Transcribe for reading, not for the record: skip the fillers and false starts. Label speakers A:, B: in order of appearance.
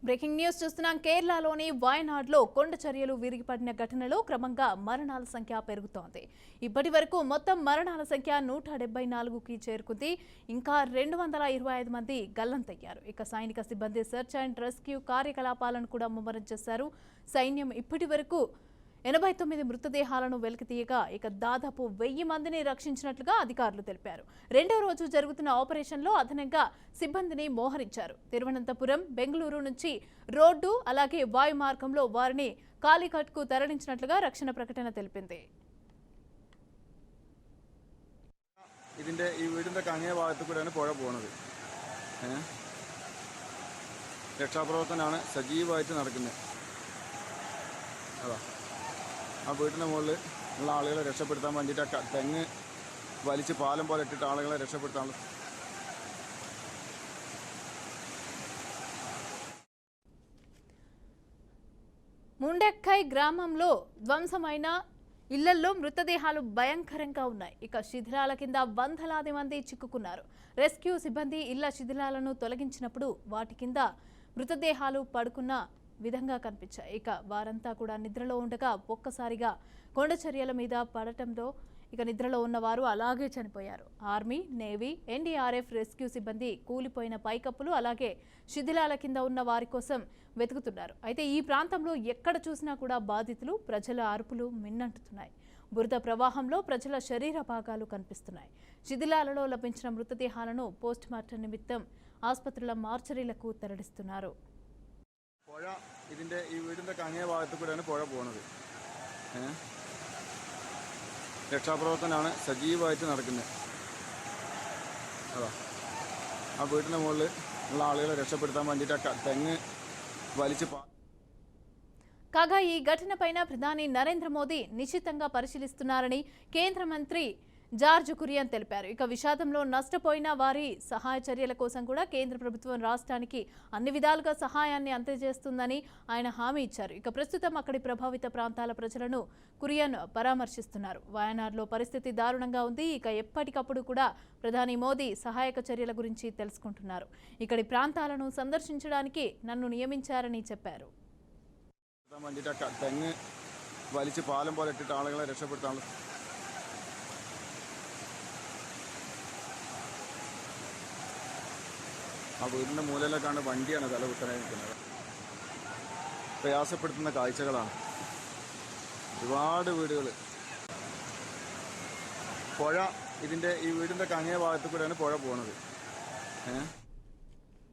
A: Breaking news చూస్తున్నాం. కేరళలోని వయనాడ్లో కొండ చర్యలు విరిగిపడిన ఘటనలో క్రమంగా మరణాల సంఖ్య పెరుగుతోంది. ఇప్పటి వరకు మొత్తం మరణాల సంఖ్య 174కి చేరుకుంది. ఇంకా 225 మంది గల్లంతయ్యారు. ఇక సైనిక సిబ్బంది సెర్చ్ అండ్ రెస్క్యూ కార్యకలాపాలను కూడా ముమ్మరం చేశారు. సైన్యం ఇప్పటి వరకు 89 మృతదేహాలను వెలికితీయగా ఇక దాదాపు 1000 మందిని రక్షించినట్లుగా అధికారులు తెలిపారు. రెండో రోజు జరుగుతున్న ఆపరేషన్లో అదనంగా సిబ్బందిని మోహరించారు. తిరువనంతపురం, బెంగళూరు నుంచి రోడ్డు అలాగే వాయు మార్గంలో వారిని కాలికట్కు తరలించినట్లుగా రక్షణ ప్రకటన తెలిపింది.
B: ഇതിന്റെ ഈ വീടിന്റെ കങ്ങേ ഭാഗത്തു കൂടെയാണ് പുഴ പോകുന്നത്. രക്ഷാപ്രവർത്തനമാണ് സജീവമായിട്ട് നടക്കുന്നത്. അതാ ആ വീടിൻ്റെ മുകളിൽ ഉള്ള ആളുകളെ രക്ഷപ്പെടുത്താൻ വേണ്ടിയിട്ട് തെങ്ങ് വലിച്ച് പാലം പോലെ ഇട്ടിട്ട് ആളുകളെ രക്ഷപ്പെടുത്താനുള്ള
A: ముండెక్కై గ్రామంలో ధ్వంసమైన ఇళ్లల్లో మృతదేహాలు భయంకరంగా ఉన్నాయి. ఇక శిథిలాల కింద వందలాది మంది చిక్కుకున్నారు. రెస్క్యూ సిబ్బంది ఇళ్ల శిథిలాలను తొలగించినప్పుడు వాటి కింద మృతదేహాలు పడుకున్న విధంగా కనిపించాయి. ఇక వారంతా కూడా నిద్రలో ఉండగా ఒక్కసారిగా కొండ చర్యల మీద పడటంతో ఇక నిద్రలో ఉన్నవారు అలాగే చనిపోయారు. ఆర్మీ, నేవీ, ఎన్డీఆర్ఎఫ్ రెస్క్యూ సిబ్బంది కూలిపోయిన పైకప్పులు అలాగే శిథిలాల కింద ఉన్న వారి కోసం వెతుకుతున్నారు. అయితే ఈ ప్రాంతంలో ఎక్కడ చూసినా కూడా బాధితులు, ప్రజల అరుపులు మిన్నంటున్నాయి. బురద ప్రవాహంలో ప్రజల శరీర భాగాలు కనిపిస్తున్నాయి. శిథిలాలలో లభించిన మృతదేహాలను పోస్టుమార్టం నిమిత్తం ఆసుపత్రుల మార్చరీలకు తరలిస్తున్నారు.
B: പുഴ ഇതിൻ്റെ ഈ വീടിൻ്റെ കങ്ങേ ഭാഗത്തു കൂടെയാണ് പുഴ പോകുന്നത്. രക്ഷാപ്രവർത്തനമാണ് സജീവമായിട്ട് നടക്കുന്നത്. അതാ ആ വീടിൻ്റെ മുകളിൽ ഉള്ള ആളുകളെ രക്ഷപ്പെടുത്താൻ വേണ്ടിയിട്ട് തെങ്ങ് വലിച്ച്
A: కాగా ఈ ఘటనపైన ప్రధాని నరేంద్ర మోదీ నిశితంగా పరిశీలిస్తున్నారని కేంద్ర మంత్రి జార్జ్ కురియన్ తెలిపారు. ఇక విషాదంలో నష్టపోయిన వారి సహాయ చర్యల కోసం కూడా కేంద్ర ప్రభుత్వం రాష్ట్రానికి అన్ని విధాలుగా సహాయాన్ని అందజేస్తుందని ఆయన హామీ ఇచ్చారు. ఇక ప్రస్తుతం అక్కడి ప్రభావిత ప్రాంతాల ప్రజలను కురియన్ పరామర్శిస్తున్నారు. వయనాడ్లో పరిస్థితి దారుణంగా ఉంది. ఇక ఎప్పటికప్పుడు కూడా ప్రధాని మోదీ సహాయక చర్యల గురించి తెలుసుకుంటున్నారు. ఇక్కడి ప్రాంతాలను సందర్శించడానికి నన్ను నియమించారని చెప్పారు.
B: തെങ്ങ് വലിച്ച് പാലം പോലെ ഇട്ടിട്ട് ആളുകളെ രക്ഷപ്പെടുത്താനുള്ള ആ വീടിൻ്റെ മൂലയിലേക്കാണ് വണ്ടിയാണ് തല കുത്തനായി നിൽക്കുന്നത്. പ്രയാസപ്പെടുത്തുന്ന കാഴ്ചകളാണ്. ഒരുപാട് വീടുകൾ. പുഴ ഇതിൻ്റെ ഈ വീടിൻ്റെ കങ്ങേ ഭാഗത്തു കൂടെയാണ് പുഴ പോകുന്നത്.